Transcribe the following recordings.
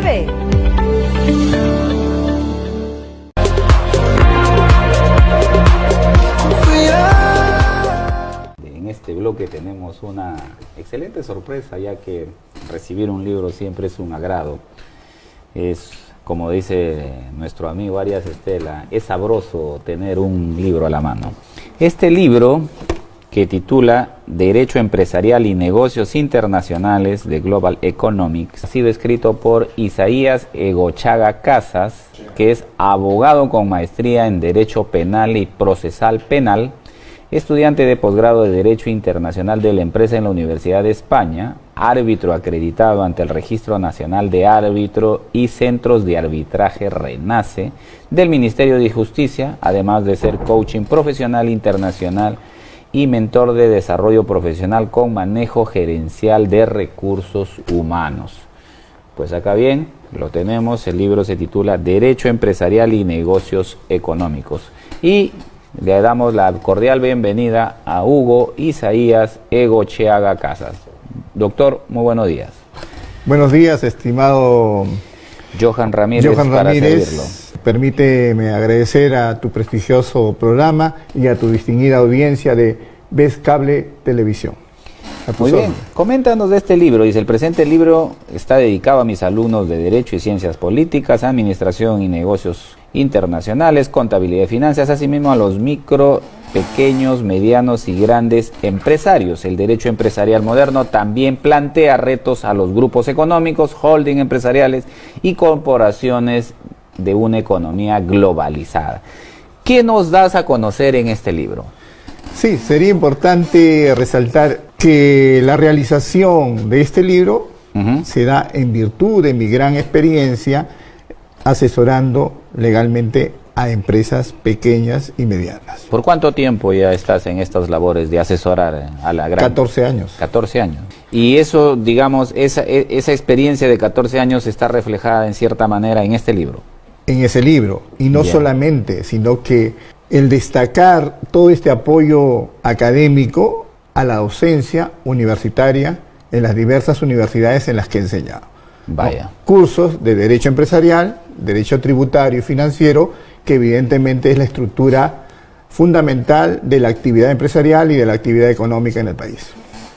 TV. En este bloque tenemos una excelente sorpresa, ya que recibir un libro siempre es un agrado. Es, como dice nuestro amigo Arias Estela, es sabroso tener un libro a la mano. Este libro, que titula Derecho Empresarial y Negocios Internacionales de Global Economics, ha sido escrito por Isaías Egochaga Casas, que es abogado con maestría en Derecho Penal y Procesal Penal, estudiante de posgrado de Derecho Internacional de la Empresa en la Universidad de España, árbitro acreditado ante el Registro Nacional de Árbitro y Centros de Arbitraje RENACE del Ministerio de Justicia, además de ser coaching profesional internacional y mentor de desarrollo profesional con manejo gerencial de recursos humanos. Pues acá bien, lo tenemos, el libro se titula Derecho Empresarial y Negocios Económicos. Y le damos la cordial bienvenida a Hugo Isaías Egochaga Casas. Doctor, muy buenos días. Buenos días, estimado Johan Ramírez, para servirlo. Permíteme agradecer a tu prestigioso programa y a tu distinguida audiencia de Ves Cable Televisión. Muy bien, coméntanos de este libro. Dice, el presente libro está dedicado a mis alumnos de Derecho y Ciencias Políticas, Administración y Negocios Internacionales, Contabilidad y Finanzas, asimismo a los micro, pequeños, medianos y grandes empresarios. El derecho empresarial moderno también plantea retos a los grupos económicos, holding empresariales y corporaciones de una economía globalizada. ¿Qué nos das a conocer en este libro? Sí, sería importante resaltar que la realización de este libro se da en virtud de mi gran experiencia asesorando legalmente a empresas pequeñas y medianas. ¿Por cuánto tiempo ya estás en estas labores de asesorar a la gran? 14 años. 14 años. Y eso, digamos, esa experiencia de 14 años está reflejada en cierta manera en este libro. En ese libro, y no solamente, sino que el destacar todo este apoyo académico a la docencia universitaria en las diversas universidades en las que he enseñado. Vaya. ¿No? Cursos de Derecho Empresarial, Derecho Tributario y Financiero, que evidentemente es la estructura fundamental de la actividad empresarial y de la actividad económica en el país.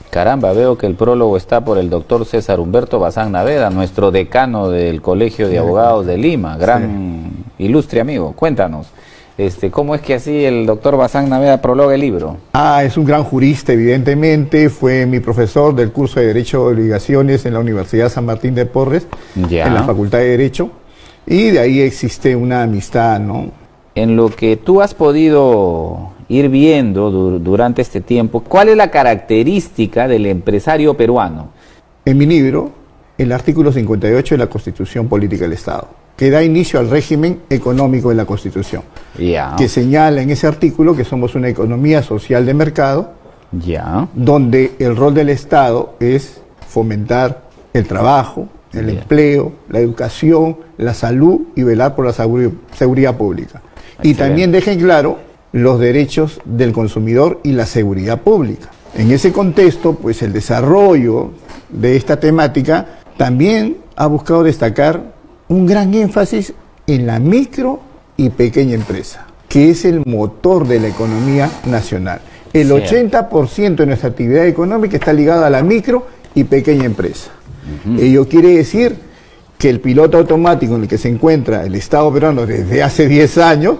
Caramba, veo que el prólogo está por el doctor César Humberto Bazán Naveda, nuestro decano del Colegio de Abogados de Lima, gran ilustre amigo. Cuéntanos, ¿cómo es que así el doctor Bazán Naveda prologa el libro? Es un gran jurista, evidentemente, fue mi profesor del curso de Derecho de Obligaciones en la Universidad San Martín de Porres, en la Facultad de Derecho, y de ahí existe una amistad, ¿no? En lo que tú has podido ir viendo durante este tiempo, ¿cuál es la característica del empresario peruano? En mi libro, el artículo 58 de la Constitución Política del Estado, que da inicio al régimen económico de la Constitución, que señala en ese artículo que somos una economía social de mercado, donde el rol del Estado es fomentar el trabajo, el empleo, la educación, la salud y velar por la seguridad pública. Y también dejen claro los derechos del consumidor y la seguridad pública. En ese contexto, pues el desarrollo de esta temática también ha buscado destacar un gran énfasis en la micro y pequeña empresa, que es el motor de la economía nacional. El 80% de nuestra actividad económica está ligada a la micro y pequeña empresa. Ello quiere decir que el piloto automático en el que se encuentra el Estado peruano desde hace 10 años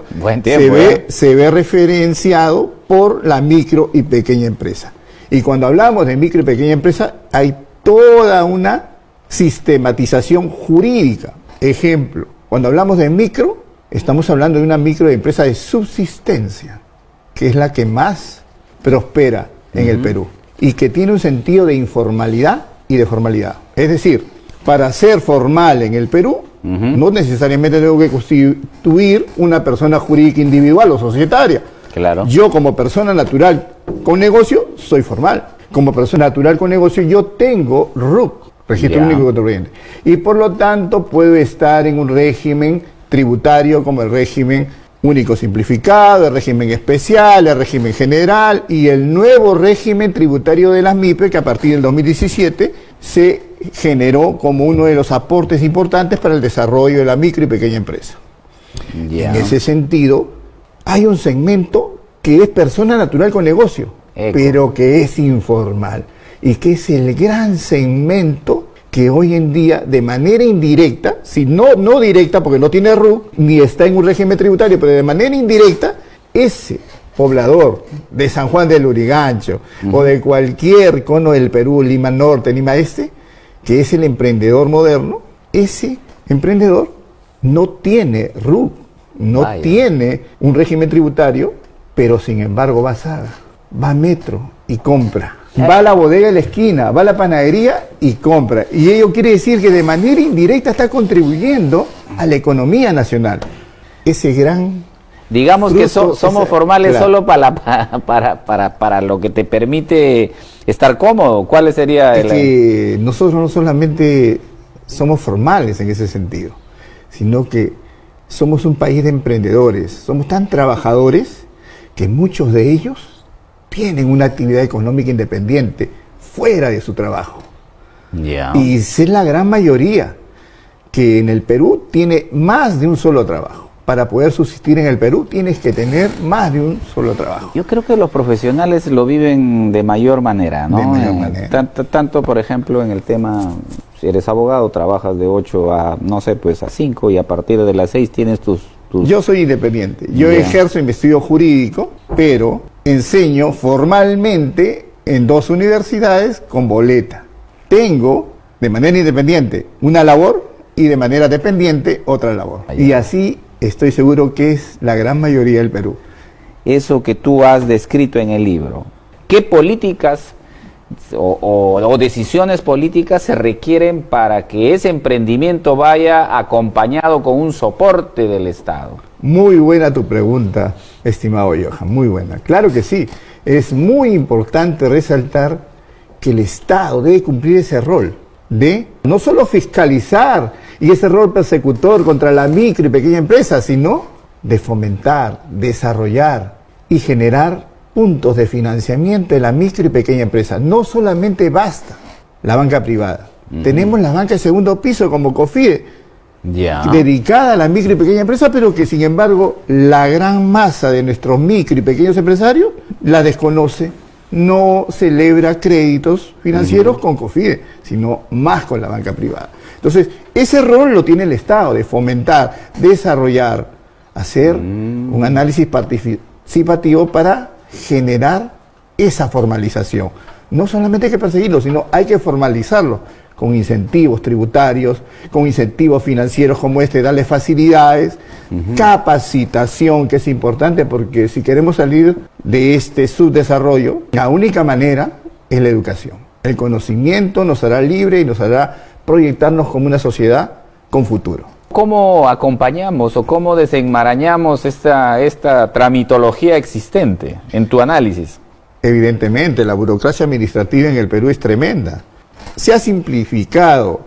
se ve referenciado por la micro y pequeña empresa. Y cuando hablamos de micro y pequeña empresa, hay toda una sistematización jurídica. Ejemplo, cuando hablamos de micro, estamos hablando de una microempresa de subsistencia, que es la que más prospera en el Perú y que tiene un sentido de informalidad y de formalidad. Es decir, para ser formal en el Perú, no necesariamente tengo que constituir una persona jurídica individual o societaria. Claro. Yo como persona natural con negocio soy formal. Como persona natural con negocio yo tengo RUC, Registro Único Contribuyente. Y por lo tanto puedo estar en un régimen tributario como el régimen único simplificado, el régimen especial, el régimen general y el nuevo régimen tributario de las MIPE que a partir del 2017 se generó como uno de los aportes importantes para el desarrollo de la micro y pequeña empresa. En ese sentido, hay un segmento que es persona natural con negocio, pero que es informal y que es el gran segmento que hoy en día, de manera indirecta, si no directa, porque no tiene RUC, ni está en un régimen tributario, pero de manera indirecta, ese poblador de San Juan del Lurigancho o de cualquier cono del Perú, Lima Norte, Lima Este, que es el emprendedor moderno, ese emprendedor no tiene RUC, no tiene un régimen tributario, pero sin embargo va a Saga, va a Metro y compra. Va a la bodega de la esquina, va a la panadería y compra. Y ello quiere decir que de manera indirecta está contribuyendo a la economía nacional. Ese gran... Digamos que somos formales solo para lo que te permite estar cómodo. ¿Cuál sería el...? Que nosotros no solamente somos formales en ese sentido, sino que somos un país de emprendedores. Somos tan trabajadores que muchos de ellos tienen una actividad económica independiente fuera de su trabajo. Y es la gran mayoría que en el Perú tiene más de un solo trabajo. Para poder subsistir en el Perú tienes que tener más de un solo trabajo. Yo creo que los profesionales lo viven de mayor manera, ¿no? De mayor manera. Tanto, por ejemplo, en el tema, si eres abogado, trabajas de 8 a, no sé, pues a 5 y a partir de las 6 tienes tus... Yo soy independiente. Yo ejerzo investigación jurídico, pero enseño formalmente en 2 universidades con boleta. Tengo, de manera independiente, una labor y de manera dependiente otra labor. Y así estoy seguro que es la gran mayoría del Perú. Eso que tú has descrito en el libro, ¿qué políticas o decisiones políticas se requieren para que ese emprendimiento vaya acompañado con un soporte del Estado? Muy buena tu pregunta, estimado Johan, muy buena. Claro que sí, es muy importante resaltar que el Estado debe cumplir ese rol de no solo fiscalizar y ese rol persecutor contra la micro y pequeña empresa, sino de fomentar, desarrollar y generar puntos de financiamiento de la micro y pequeña empresa. No solamente basta la banca privada. Tenemos la banca de segundo piso como COFIDE, dedicada a la micro y pequeña empresa, pero que sin embargo la gran masa de nuestros micro y pequeños empresarios la desconoce, no celebra créditos financieros con COFIDE, sino más con la banca privada. Entonces, ese rol lo tiene el Estado, de fomentar, desarrollar, hacer un análisis participativo para generar esa formalización. No solamente hay que perseguirlo, sino hay que formalizarlo con incentivos tributarios, con incentivos financieros como darle facilidades, capacitación, que es importante porque si queremos salir de este subdesarrollo, la única manera es la educación. El conocimiento nos hará libre y nos hará proyectarnos como una sociedad con futuro. ¿Cómo acompañamos o cómo desenmarañamos esta tramitología existente en tu análisis? Evidentemente, la burocracia administrativa en el Perú es tremenda. Se ha simplificado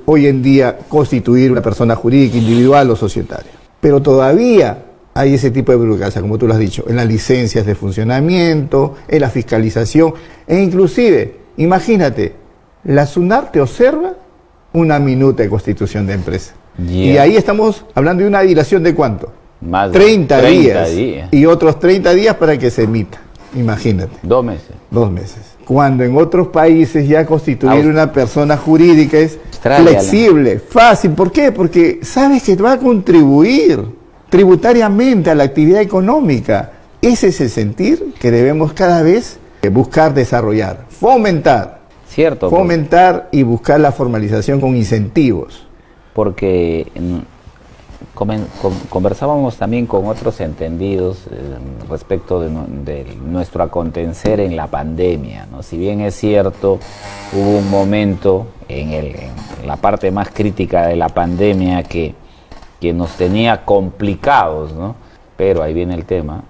hoy en día constituir una persona jurídica individual o societaria, pero todavía hay ese tipo de burocracia, como tú lo has dicho, en las licencias de funcionamiento, en la fiscalización, e inclusive, imagínate, la SUNAT te observa una minuta de constitución de empresa. Y ahí estamos hablando de una dilación de ¿cuánto? Más de 30 días. Y otros 30 días para que se emita. Imagínate. 2 meses. 2 meses. Cuando en otros países ya constituir una persona jurídica es flexible, fácil. ¿Por qué? Porque sabes que va a contribuir tributariamente a la actividad económica. Ese es el sentir que debemos cada vez buscar desarrollar, fomentar. Cierto. Fomentar y buscar la formalización con incentivos. Porque conversábamos también con otros entendidos respecto de nuestro acontecer en la pandemia, ¿no? Si bien es cierto, hubo un momento en la parte más crítica de la pandemia que nos tenía complicados, ¿no? Pero ahí viene el tema.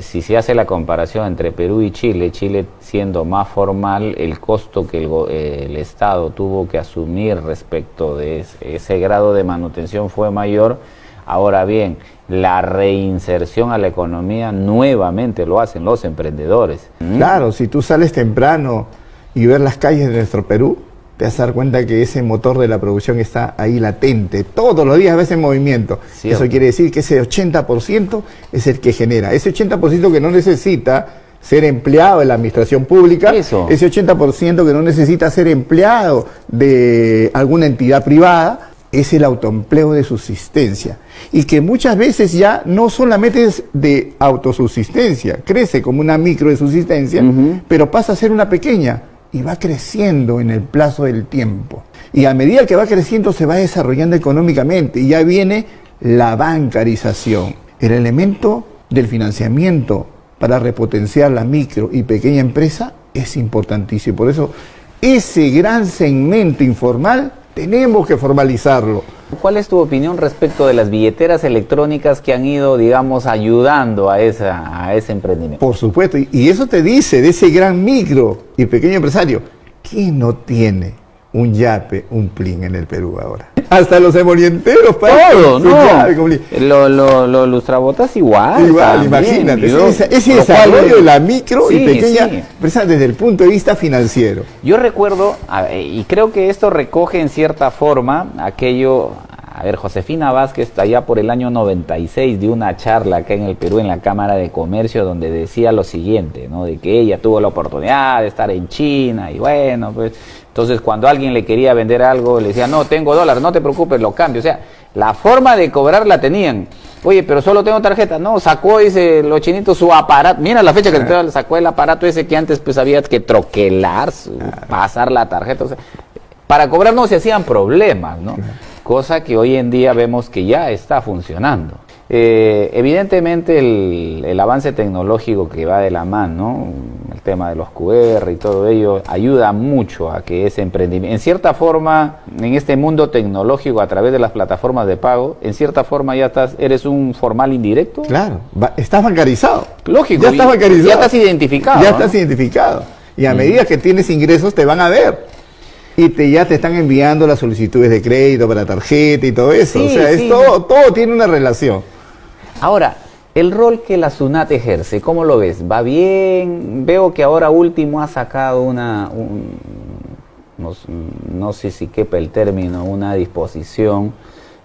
Si se hace la comparación entre Perú y Chile, Chile siendo más formal, el costo que el Estado tuvo que asumir respecto de ese grado de manutención fue mayor. Ahora bien, la reinserción a la economía nuevamente lo hacen los emprendedores. Claro, si tú sales temprano y ves las calles de nuestro Perú, te vas a dar cuenta que ese motor de la producción está ahí latente, todos los días ves en movimiento. Cierto. Eso quiere decir que ese 80% es el que genera, ese 80% que no necesita ser empleado de la administración pública, ese 80% que no necesita ser empleado de alguna entidad privada, es el autoempleo de subsistencia, y que muchas veces ya no solamente es de autosubsistencia, crece como una micro de subsistencia, pero pasa a ser una pequeña, y va creciendo en el plazo del tiempo. Y a medida que va creciendo se va desarrollando económicamente, y ya viene la bancarización, el elemento del financiamiento para repotenciar la micro y pequeña empresa es importantísimo. Por eso ese gran segmento informal tenemos que formalizarlo. ¿Cuál es tu opinión respecto de las billeteras electrónicas que han ido, digamos, ayudando a ese emprendimiento? Por supuesto, y eso te dice de ese gran micro y pequeño empresario, ¿quién no tiene un yape, un plin en el Perú ahora? Hasta los emolienteros, todo, ¿no? Los lustrabotas igual. Igual, imagínate. Ese desarrollo de la micro y pequeña empresa desde el punto de vista financiero. Yo recuerdo, y creo que esto recoge en cierta forma aquello. A ver, Josefina Vázquez, allá por el año 96, dio una charla acá en el Perú, en la Cámara de Comercio, donde decía lo siguiente, ¿no? De que ella tuvo la oportunidad de estar en China, y bueno, pues, entonces cuando alguien le quería vender algo, le decía, no, tengo dólares, no te preocupes, lo cambio. O sea, la forma de cobrar la tenían. Oye, pero solo tengo tarjeta. No, sacó, dice, los chinitos, su aparato. Mira la fecha que sacó el aparato ese que antes pues había que troquelar, pasar la tarjeta. O sea, para cobrar no se hacían problemas, ¿no? Cosa que hoy en día vemos que ya está funcionando. Evidentemente el avance tecnológico que va de la mano, ¿no? El tema de los QR y todo ello, ayuda mucho a que ese emprendimiento, en cierta forma, en este mundo tecnológico a través de las plataformas de pago, en cierta forma ya eres un formal indirecto. Claro, estás bancarizado. Lógico, ya estás bancarizado. Ya estás identificado. Ya estás identificado. Y a medida que tienes ingresos te van a ver. Y ya te están enviando las solicitudes de crédito para tarjeta y todo eso. O sea, todo tiene una relación. Ahora, el rol que la SUNAT ejerce, ¿cómo lo ves? ¿Va bien? Veo que ahora último ha sacado no sé si quepa el término, una disposición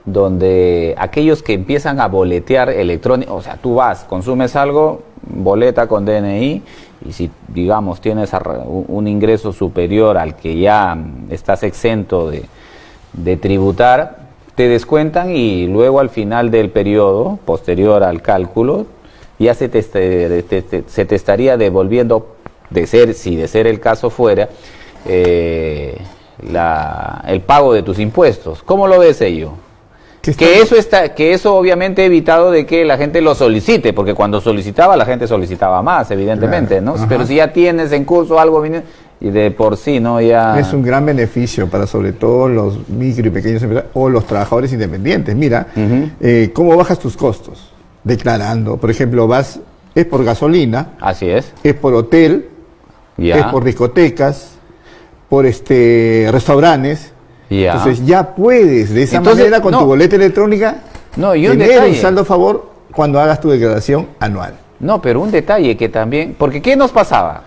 donde aquellos que empiezan a boletear electrónico, o sea, tú vas, consumes algo, boleta con DNI, y si, digamos, tienes un ingreso superior al que ya estás exento de tributar, te descuentan y luego al final del periodo, posterior al cálculo, ya se te estaría devolviendo, si de ser el caso fuera, el pago de tus impuestos. ¿Cómo lo ves ello? Que eso obviamente ha evitado de que la gente lo solicite, porque cuando solicitaba la gente solicitaba más, evidentemente, claro, ¿no? Ajá. Pero si ya tienes en curso algo y de por sí, ¿no? Ya es un gran beneficio para sobre todo los micro y pequeños empresarios o los trabajadores independientes. Mira, ¿cómo bajas tus costos? Declarando, por ejemplo, es por gasolina, así es por hotel, es por discotecas, por restaurantes. Entonces ya puedes de esa manera con tu boleta electrónica tener un saldo a favor cuando hagas tu declaración anual. No, pero un detalle que también, porque ¿qué nos pasaba?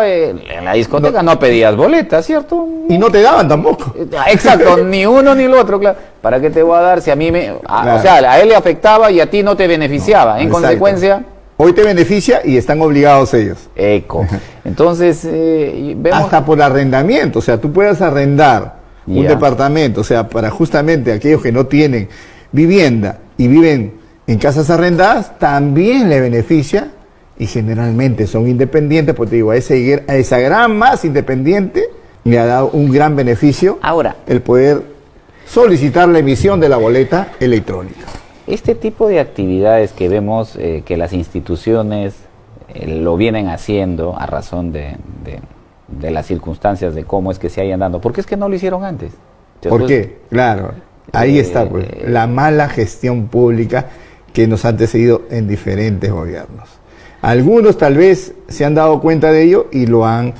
En la discoteca no pedías boleta, ¿cierto? Y no te daban tampoco. Exacto, ni uno ni el otro, claro. ¿Para qué te voy a dar si a mí claro. O sea, a él le afectaba y a ti no te beneficiaba? En consecuencia, hoy te beneficia y están obligados ellos. Entonces, vemos hasta por arrendamiento, o sea, tú puedes arrendar un departamento, o sea, para justamente aquellos que no tienen vivienda y viven en casas arrendadas, también le beneficia, y generalmente son independientes, porque te digo, a esa gran masa independiente le ha dado un gran beneficio ahora el poder solicitar la emisión de la boleta electrónica. Este tipo de actividades que vemos que las instituciones lo vienen haciendo a razón de las circunstancias de cómo es que se hayan dado. ¿Por qué es que no lo hicieron antes? ¿Por qué? Claro, ahí está pues, la mala gestión pública que nos ha antecedido en diferentes gobiernos. Algunos tal vez se han dado cuenta de ello y lo han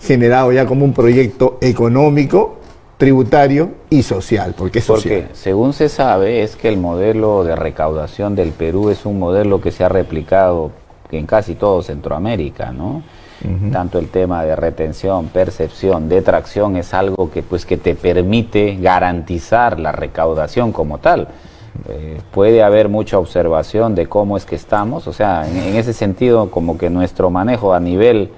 generado ya como un proyecto económico, tributario y social, porque es social. Porque según se sabe es que el modelo de recaudación del Perú es un modelo que se ha replicado en casi todo Centroamérica, ¿no? Tanto el tema de retención, percepción, detracción es algo que, pues, que te permite garantizar la recaudación como tal. Puede haber mucha observación de cómo es que estamos, o sea, en ese sentido, como que nuestro manejo a nivel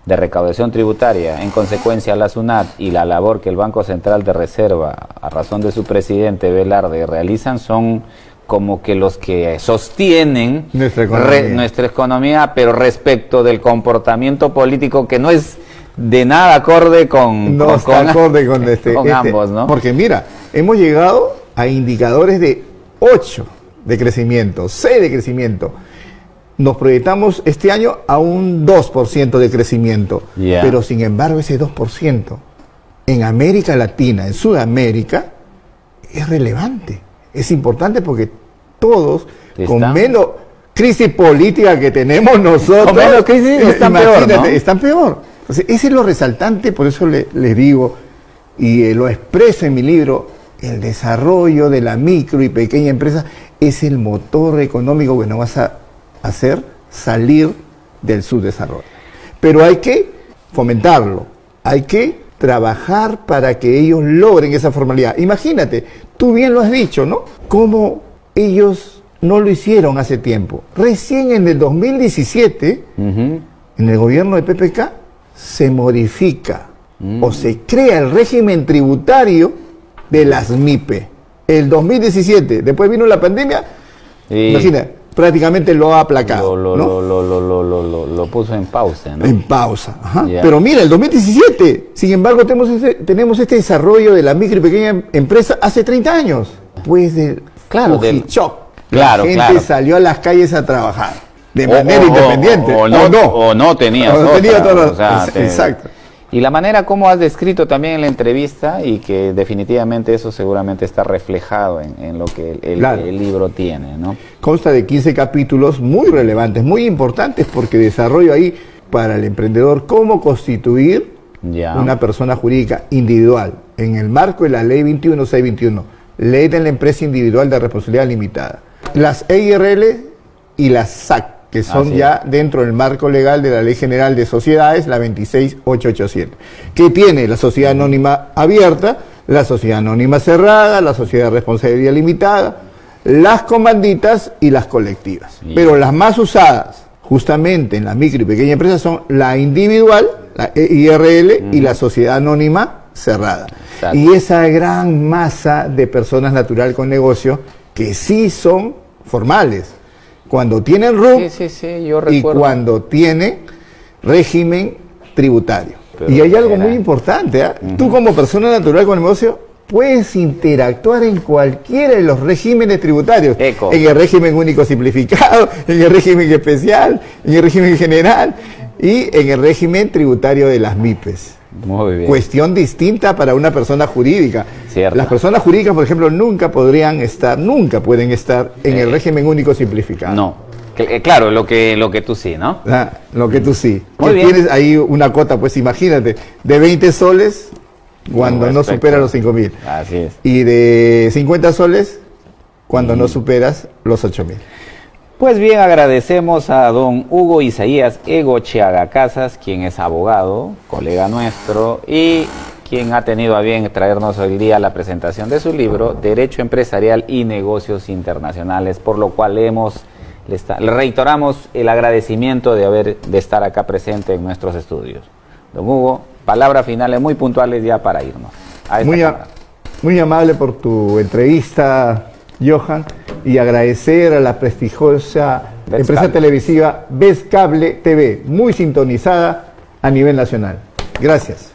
de recaudación tributaria, en consecuencia la SUNAT y la labor que el Banco Central de Reserva, a razón de su presidente Velarde, realizan, son como que los que sostienen nuestra economía, pero respecto del comportamiento político que no es de nada acorde con ambos, ¿no? Porque mira, hemos llegado a indicadores de 8 de crecimiento, 6 de crecimiento. Nos proyectamos este año a un 2% de crecimiento, pero sin embargo ese 2% en América Latina, en Sudamérica, es relevante, es importante porque todos, con menos crisis política que tenemos nosotros, con menos crisis están peor, ¿no? Están peor. Entonces, ese es lo resaltante, por eso les digo, y lo expreso en mi libro, el desarrollo de la micro y pequeña empresa es el motor económico que nos va a hacer salir del subdesarrollo. Pero hay que fomentarlo, hay que trabajar para que ellos logren esa formalidad. Imagínate, tú bien lo has dicho, ¿no? Cómo ellos no lo hicieron hace tiempo. Recién en el 2017, en el gobierno de PPK, se modifica o se crea el régimen tributario de las MIPE. El 2017, después vino la pandemia, imagina, prácticamente lo ha aplacado. Lo puso en pausa, ¿no? En pausa, ajá. Pero mira, el 2017, sin embargo, tenemos este desarrollo de la micro y pequeña empresa hace 30 años. Pues del shock. La gente salió a las calles a trabajar de manera independiente. O no tenía otra. Exacto. Y la manera como has descrito también en la entrevista, y que definitivamente eso seguramente está reflejado en lo que el libro tiene, ¿no? Consta de 15 capítulos muy relevantes, muy importantes, porque desarrollo ahí para el emprendedor cómo constituir una persona jurídica individual en el marco de la Ley 21621, Ley de la Empresa Individual de Responsabilidad Limitada. Las EIRL y las SAC, que son ya dentro del marco legal de la Ley General de Sociedades, la 26887, que tiene la sociedad anónima abierta, la sociedad anónima cerrada, la sociedad de responsabilidad limitada, las comanditas y las colectivas. Pero las más usadas justamente en la micro y pequeña empresa son la individual, la EIRL, y la sociedad anónima cerrada. Exacto. Y esa gran masa de personas natural con negocio que sí son formales, cuando tienen RUC y cuando tienen régimen tributario. Y hay algo muy importante, tú como persona natural con negocio puedes interactuar en cualquiera de los regímenes tributarios, en el régimen único simplificado, en el régimen especial, en el régimen general y en el régimen tributario de las MIPES. Muy bien. Cuestión distinta para una persona jurídica. Cierto. Las personas jurídicas, por ejemplo, nunca pueden estar en el régimen único simplificado. No. Claro, lo que tú sí, ¿no? Lo que tú sí. Muy bien. Tienes ahí una cuota, pues imagínate, de 20 soles cuando no supera los 5.000. Así es. Y de 50 soles cuando no superas los 8.000. Pues bien, agradecemos a don Hugo Isaías Egocheaga Casas, quien es abogado, colega nuestro, y quien ha tenido a bien traernos hoy día la presentación de su libro, Derecho Empresarial y Negocios Internacionales, por lo cual le reiteramos el agradecimiento de estar acá presente en nuestros estudios. Don Hugo, palabras finales muy puntuales ya para irnos. Muy amable por tu entrevista, Johan, y agradecer a la prestigiosa empresa televisiva Vez Cable TV, muy sintonizada a nivel nacional. Gracias.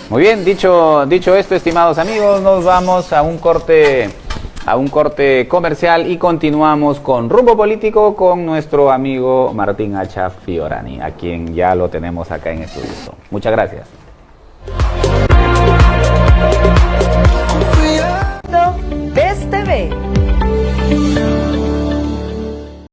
Muy bien, dicho esto, estimados amigos, nos vamos a un corte comercial y continuamos con Rumbo Político con nuestro amigo Martín Hacha Fiorani, a quien ya lo tenemos acá en estudio. Muchas gracias.